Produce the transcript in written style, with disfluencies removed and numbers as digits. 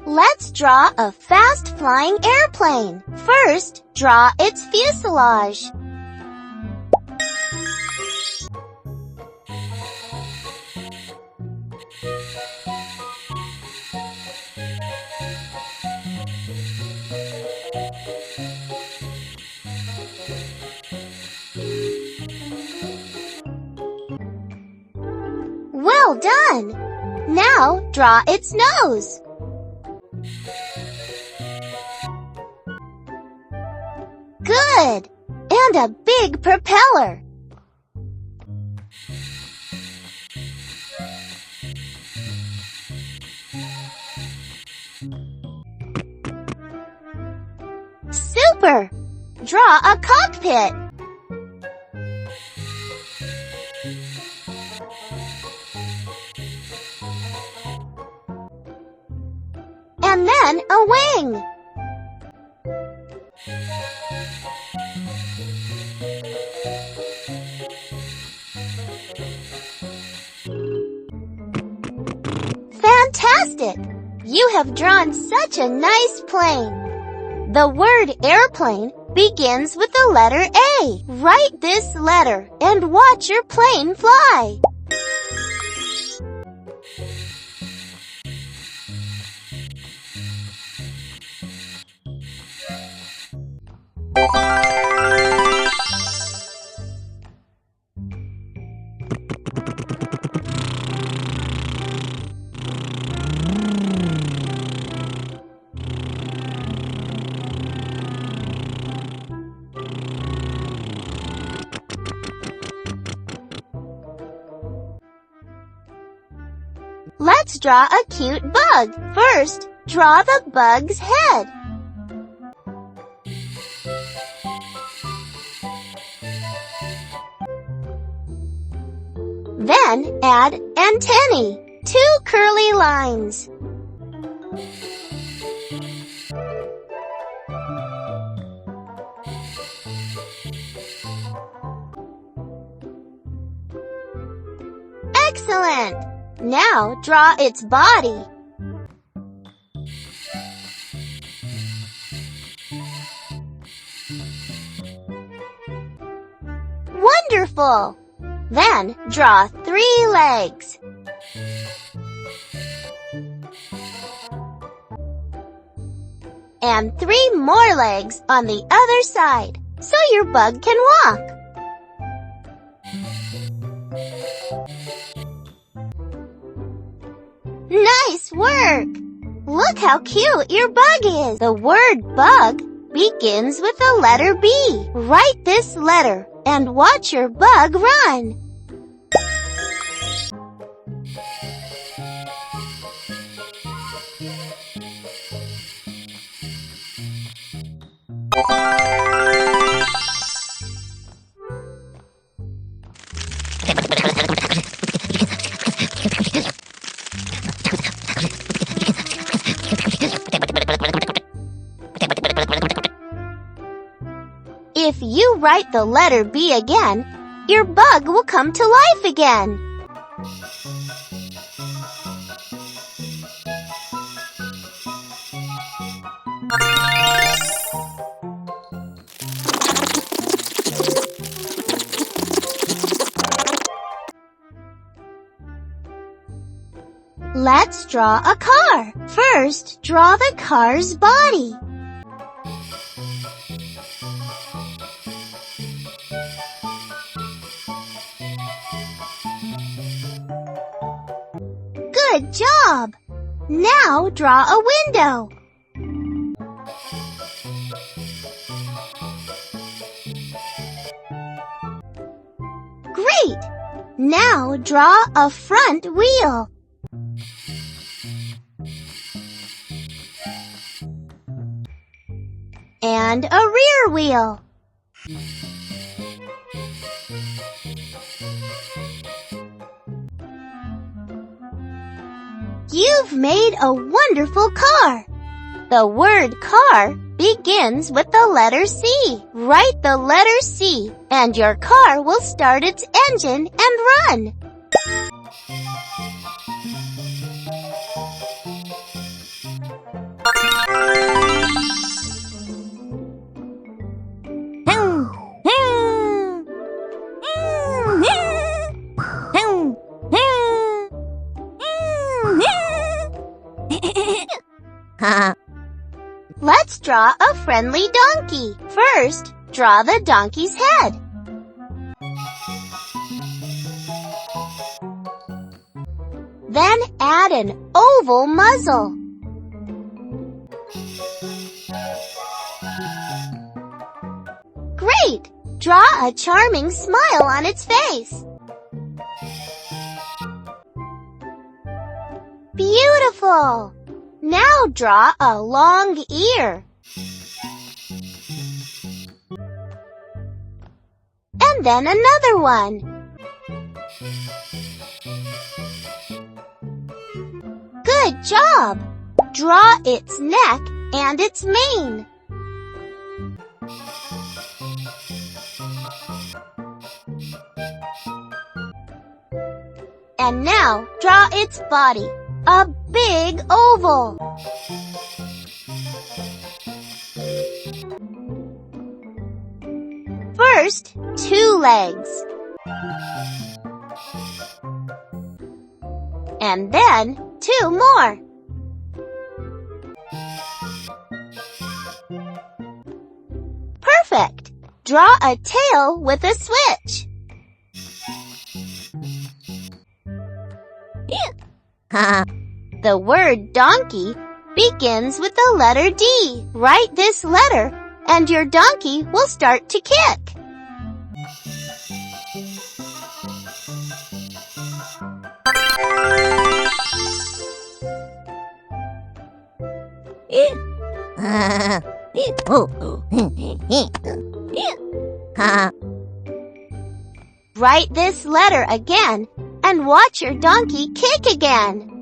Let's draw a fast-flying airplane. First, draw its fuselage. Well done! Now, draw its nose. Good! And a big propeller. Super! Draw a cockpit. And then a wing. Fantastic! You have drawn such a nice plane. The word airplane begins with the letter A. Write this letter and watch your plane fly. Let's draw a cute bug. First, draw the bug's head. Then add antennae, 2 curly lines. Excellent! Now draw its body. Wonderful! Then draw 3 legs. And 3 more legs on the other side, so your bug can walk. Nice work! Look how cute your bug is. The word bug begins with the letter B. Write this letter and watch your bug run. If you write the letter B again, your bug will come to life again. Let's draw a car. First, draw the car's body. Good job! Now draw a window. Great! Now draw a front wheel. And a rear wheel. You've made a wonderful car. The word car begins with the letter C. Write the letter C, and your car will start its engine and run. Let's draw a friendly donkey. First, draw the donkey's head. Then add an oval muzzle. Great! Draw a charming smile on its face. Beautiful! Now draw a long ear. And then another one. Good job! Draw its neck and its mane. And now draw its body. A big oval. First, 2 legs. And then 2 more. Perfect! Draw a tail with a switch. The word donkey begins with the letter D. Write this letter, and your donkey will start to kick. Write this letter again, and watch your donkey kick again.